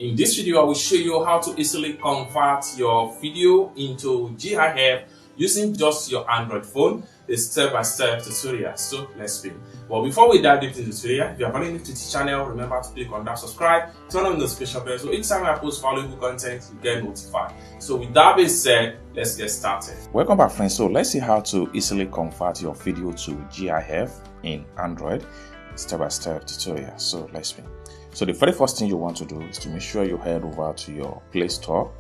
In this video, I will show you how to easily convert your video into GIF using just your Android phone. A step-by-step tutorial. So let's begin. But before we dive into the tutorial, if you are brand new to this channel, remember to click on that subscribe, turn on the notification bell so each time I post valuable content, you get notified. So with that being said, let's get started. Welcome back, friends. So let's see how to easily convert your video to GIF in Android. Step-by-step tutorial. So let's begin. So the very first thing you want to do is to make sure you head over to your Play Store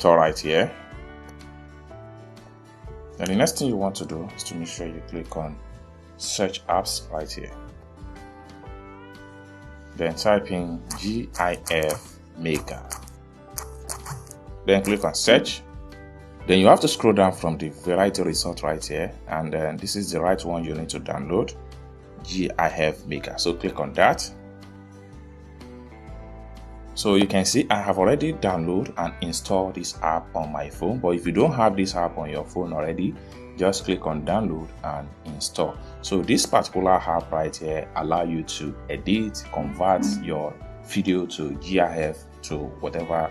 right here. Then the next thing you want to do is to make sure you click on Search Apps right here. Then type in GIF Maker. Then click on Search. Then you have to scroll down from the variety result right here, and then this is the right one you need to download, GIF Maker. So click on that. So you can see I have already downloaded and installed this app on my phone, but if you don't have this app on your phone already, just click on download and install. So this particular app right here allows you to edit, convert your video to GIF to whatever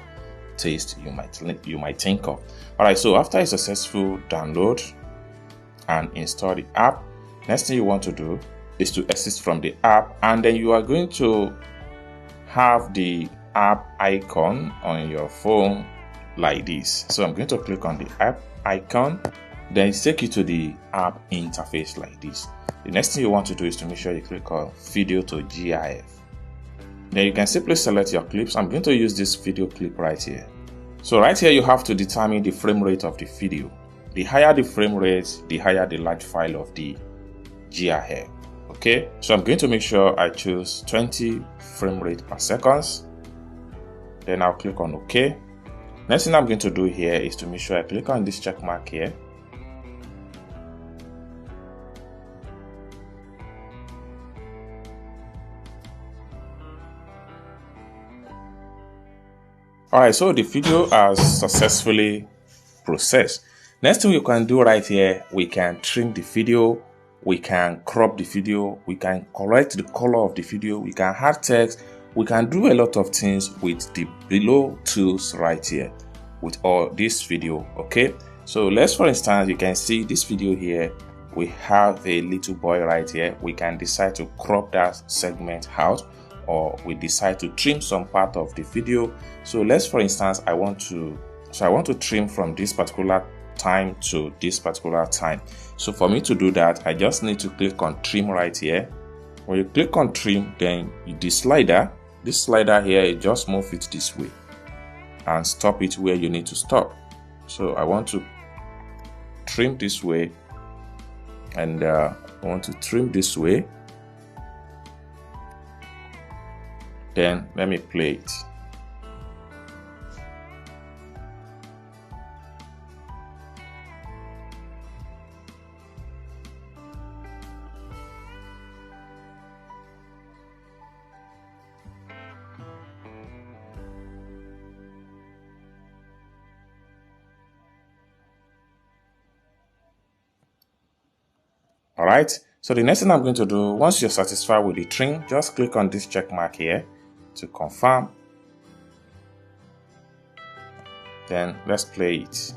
taste you might think of. Alright, so after a successful download and install the app, next thing you want to do is to exit from the app, and then you are going to have the app icon on your phone like this. So I'm going to click on the app icon, then take you to the app interface like this. The next thing you want to do is to make sure you click on video to GIF. Then you can simply select your clips. I'm going to use this video clip right here. So right here you have to determine the frame rate of the video. The higher the frame rate, the higher the large file of the GIF. Okay, so I'm going to make sure I choose 20 frame rate per second. Then I'll click on OK. Next thing I'm going to do here is to make sure I click on this check mark here. Alright, so the video has successfully processed. Next thing we can do right here, we can trim the video, we can crop the video, we can correct the color of the video, we can add text. We can do a lot of things with the below tools right here with all this video. Okay, so let's, for instance, you can see this video here, we have a little boy right here. We can decide to crop that segment out, or we decide to trim some part of the video. So let's, for instance, I want to trim from this particular time to this particular time. So for me to do that, I just need to click on trim right here. When you click on trim, then this slider here, you just move it this way and stop it where you need to stop. So I want to trim this way, and I want to trim this way. Then let me play it. Alright, so the next thing I'm going to do, once you're satisfied with the trim, just click on this check mark here to confirm. Then let's play it.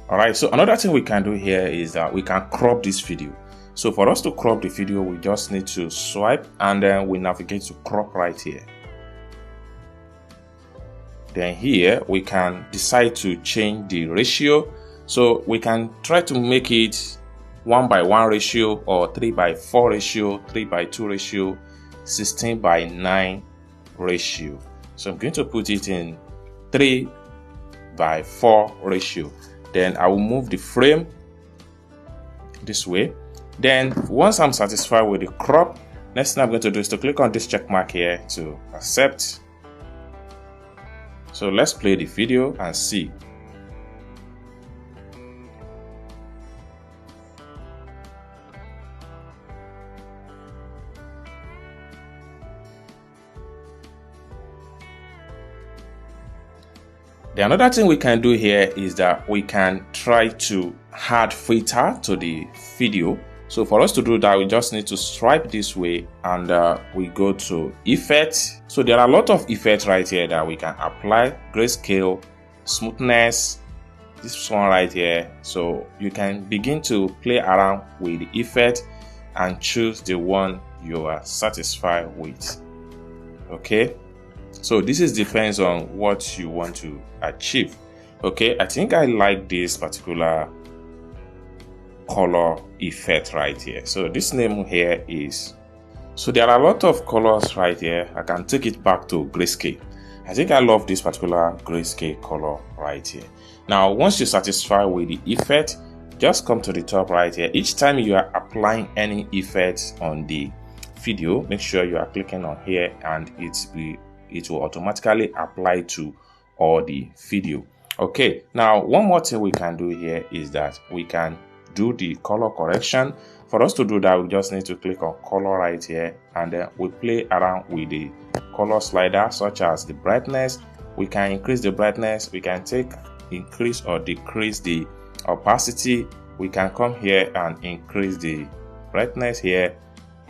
Alright, so another thing we can do here is that we can crop this video. So for us to crop the video, we just need to swipe and then we navigate to crop right here. Then here we can decide to change the ratio. So we can try to make it 1:1 ratio, or 3:4 ratio, 3:2 ratio, 16:9 ratio. So I'm going to put it in 3:4 ratio. Then I will move the frame this way. Then once I'm satisfied with the crop, next thing I'm going to do is to click on this check mark here to accept. So let's play the video and see. The another thing we can do here is that we can try to add filter to the video. So for us to do that, we just need to swipe this way and we go to effect. So there are a lot of effects right here that we can apply: grayscale, smoothness, this one right here. So you can begin to play around with the effect and choose the one you are satisfied with. Okay, so this is depends on what you want to achieve. Okay, I think I like this particular color effect right here. So this name here is, so there are a lot of colors right here. I can take it back to grayscale. I think I love this particular grayscale color right here. Now once you're satisfied with the effect, just come to the top right here. Each time you are applying any effect on the video, make sure you are clicking on here and it will automatically apply to all the video. Okay, now one more thing we can do here is that we can do the color correction. For us to do that, we just need to click on color right here, and then we play around with the color slider, such as the brightness. We can increase the brightness, we can increase or decrease the opacity. We can come here and increase the brightness here.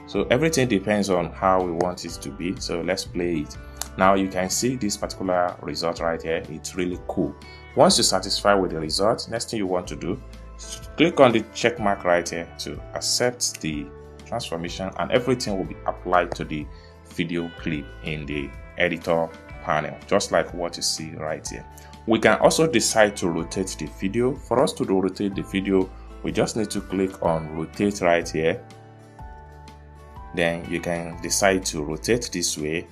So everything depends on how we want it to be. So let's play it. Now you can see this particular result right here. It's really cool. Once you're satisfied with the result, next thing you want to do, click on the check mark right here to accept the transformation, and everything will be applied to the video clip in the editor panel, just like what you see right here. We can also decide to rotate the video. For us to rotate the video, we just need to click on rotate right here. Then you can decide to rotate this way.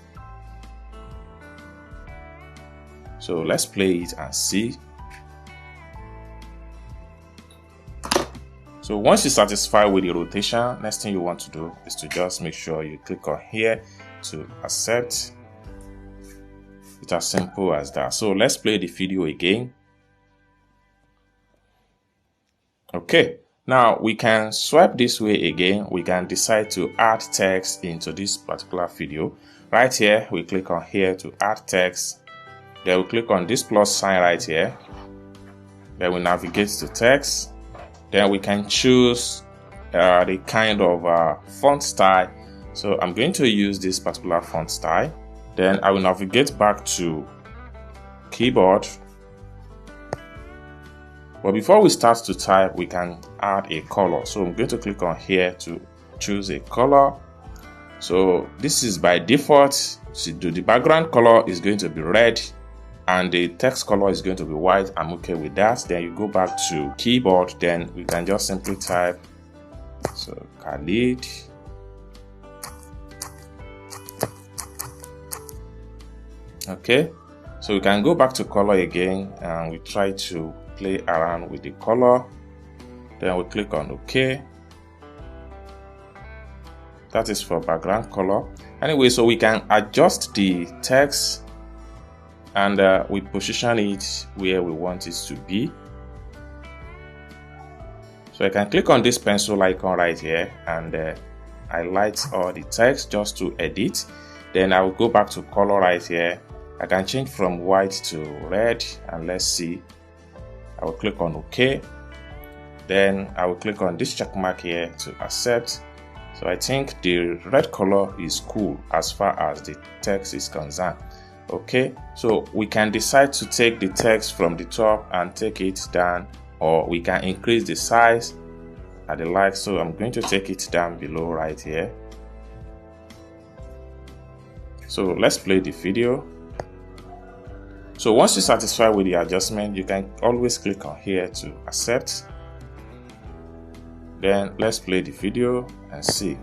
So let's play it and see. So once you're satisfied with the rotation, next thing you want to do is to just make sure you click on here to accept. It's as simple as that. So let's play the video again. Okay, now we can swipe this way again. We can decide to add text into this particular video. Right here, we click on here to add text. Then we click on this plus sign right here. Then we navigate to text. Then we can choose the kind of font style. So I'm going to use this particular font style. Then I will navigate back to keyboard. But before we start to type, we can add a color. So I'm going to click on here to choose a color. So this is by default. So the background color is going to be red and the text color is going to be white. I'm okay with that. Then you go back to keyboard, then we can just simply type, so Khalid. Okay, so we can go back to color again and we try to play around with the color. Then we click on OK. That is for background color. Anyway, so we can adjust the text and we position it where we want it to be. So I can click on this pencil icon right here and highlight all the text just to edit. Then I will go back to color right here. I can change from white to red, and let's see. I will click on OK. Then I will click on this check mark here to accept. So I think the red color is cool as far as the text is concerned. Okay, so we can decide to take the text from the top and take it down, or we can increase the size at the like. So I'm going to take it down below right here. So let's play the video. So once you're satisfied with the adjustment, you can always click on here to accept. Then let's play the video and see.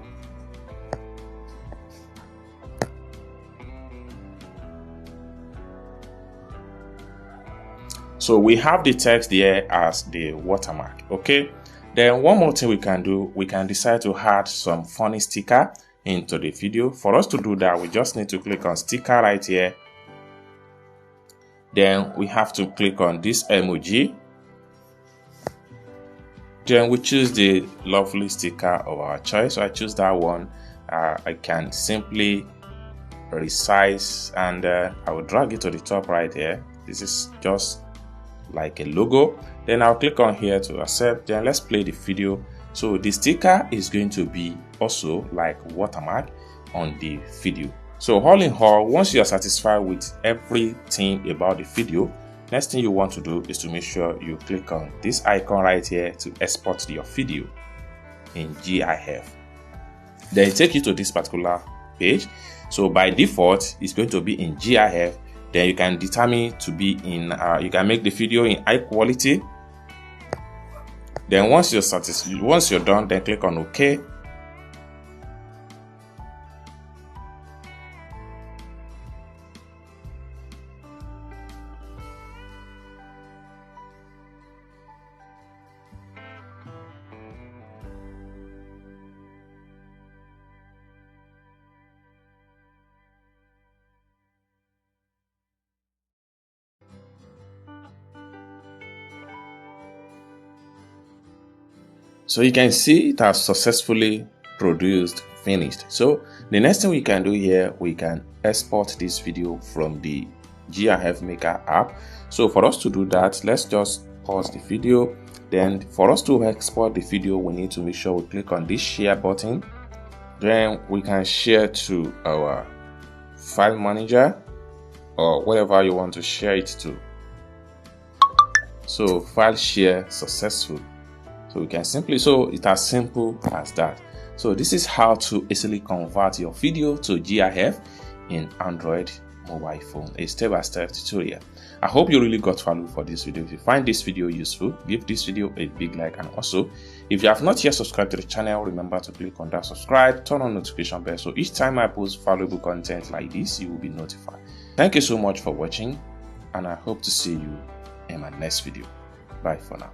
So we have the text there as the watermark. Okay, then one more thing we can do, we can decide to add some funny sticker into the video. For us to do that, we just need to click on sticker right here. Then we have to click on this emoji. Then we choose the lovely sticker of our choice. So I choose that one. I can simply resize and I will drag it to the top right here. This is just like a logo. Then I'll click on here to accept. Then let's play the video. So the sticker is going to be also like watermark on the video. So all in all, once you are satisfied with everything about the video, next thing you want to do is to make sure you click on this icon right here to export your video in GIF. Then it takes you to this particular page. So by default, it's going to be in GIF. Then you can determine to be in, you can make the video in high quality. Then once you're satisfied, once you're done, then click on OK. So you can see it has successfully produced, finished. So the next thing we can do here, we can export this video from the GIF Maker app. So for us to do that, let's just pause the video. Then for us to export the video, we need to make sure we click on this share button. Then we can share to our file manager or whatever you want to share it to. So file share successful. So we can simply, so it's as simple as that. So this is how to easily convert your video to GIF in Android mobile phone, a step-by-step tutorial. I hope you really got value for this video. If you find this video useful, give this video a big like, and also if you have not yet subscribed to the channel, remember to click on that subscribe, turn on notification bell, so each time I post valuable content like this, you will be notified. Thank you so much for watching, and I hope to see you in my next video. Bye for now.